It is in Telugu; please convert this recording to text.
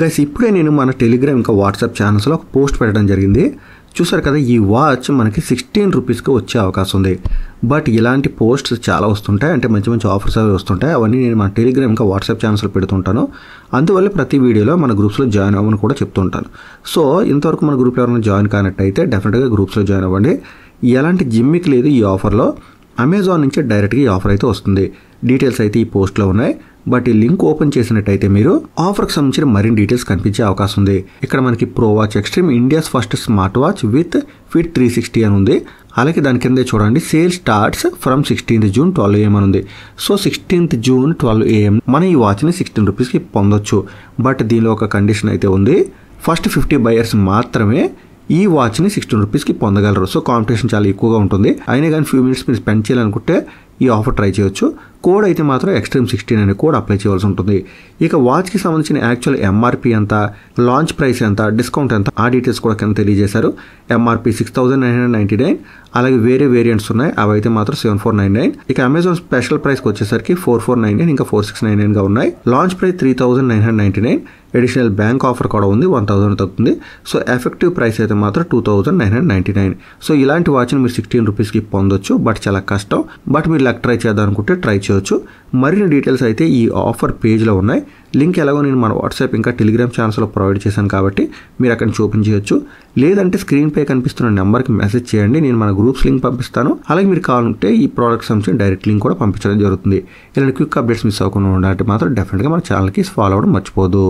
గైస్ ఇప్పుడే నేను మన టెలిగ్రామ్ ఇంకా వాట్సాప్ ఛానల్స్లో ఒక పోస్ట్ పెట్టడం జరిగింది. చూసారు కదా, ఈ వాచ్ మనకి 16 రూపీస్కి వచ్చే అవకాశం ఉంది. బట్ ఇలాంటి పోస్ట్స్ చాలా వస్తుంటాయి, అంటే మంచి మంచి ఆఫర్స్ అవి వస్తుంటాయి. అవన్నీ నేను మన టెలిగ్రామ్ ఇంకా వాట్సాప్ ఛానల్స్లో పెడుతుంటాను. అందువల్ల ప్రతి వీడియోలో మన గ్రూప్స్లో జాయిన్ అవ్వమని కూడా చెప్తుంటాను. సో ఇంతవరకు మన గ్రూప్లో ఎవరైనా జాయిన్ కానట్టయితే డెఫినెట్గా గ్రూప్స్లో జాయిన్ అవ్వండి. ఎలాంటి జిమ్మికి లేదు ఈ ఆఫర్లో. అమెజాన్ నుంచి డైరెక్ట్గా ఈ ఆఫర్ అయితే వస్తుంది. డీటెయిల్స్ అయితే ఈ పోస్ట్లో ఉన్నాయి. బట్ ఈ లింక్ ఓపెన్ చేసినట్టయితే మీరు ఆఫర్కి సంబంధించిన మరిన్ని డీటెయిల్స్ కనిపించే అవకాశం ఉంది. ఇక్కడ మనకి pro watch extreme India's first smart watch with fit 360 అని ఉంది. అలాగే దాని కిందే చూడండి, sale starts from 16th June 12 AM అని ఉంది. సో 16th June 12 AM మనం ఈ వాచ్ని 16 రూపీస్కి పొందొచ్చు. బట్ దీనిలో ఒక కండిషన్ అయితే ఉంది. ఫస్ట్ 50 బయర్స్ మాత్రమే ఈ వాచ్ని 16 రూపీస్కి పొందగలరు. సో కాంపిటీషన్ చాలా ఎక్కువగా ఉంటుంది. అయినా కానీ ఫ్యూ మినిట్స్ మీరు స్పెండ్ చేయాలనుకుంటే ఈ ఆఫర్ ట్రై చేయొచ్చు. కోడ్ అయితే మాత్రం ఎక్స్ట్రీమ్ 16 అనే కోడ్ అప్లై చేయవలసి ఉంటుంది. ఇక వాచ్కి సంబంధించిన యాక్చువల్ ఎంఆర్పి ఎంత, లాంచ్ ప్రైస్ ఎంత, డిస్కౌంట్ ఎంత, ఆ డీటెయిల్స్ కూడా కింద తెలియజేశారు. ఎంఆర్పి 6,999. అలాగే వేరే వేరియంట్స్ ఉన్నాయి, అవి అయితే మాత్రం 7,499. ఇక అమెజాన్ స్పెషల్ ప్రైస్కి వచ్చేసరికి 4,499 ఇంకా 4,699గా ఉన్నాయి. Launch price 3,999. Additional bank offer కూడా ఉంది, 1,000 తగ్గుతుంది. సో ఎఫెక్టివ్ ప్రైస్ అయితే మాత్రం 2,999. సో ఇలాంటి వాచ్ని మీరు 16 రూపీస్కి పొందొచ్చు. బట్ చాలా కష్టం. బట్ మీరు లక్ ట్రై చేద్దాం అనుకుంటే ట్రై చేయొచ్చు. మరిన్ని డీటెయిల్స్ అయితే ఈ ఆఫర్ పేజ్లో ఉన్నాయి. లింక్ ఎలాగో నేను మన వాట్సాప్ ఇంకా టెలిగ్రామ్ ఛానల్స్లో ప్రొవైడ్ చేశాను కాబట్టి మీరు అక్కడ నుంచి ఓపెన్ చేయొచ్చు. లేదంటే స్క్రీన్పై కనిపిస్తున్న నెంబర్కి మెసేజ్ చేయండి, నేను మన గ్రూప్స్ లింక్ పంపిస్తాను. అలాగే మీరు కావాలంటే ఈ ప్రోడక్ట్ సంబంధించిన డైరెక్ట్ లింక్ కూడా పంపించడం జరుగుతుంది. ఇలాంటి క్విక్ అప్డేట్స్ మిస్ అవ్వకుండా ఉండాలంటే మాత్రం డెఫినెట్గా మన ఛానల్కి ఫాలో అవ్వడం మర్చిపోదు.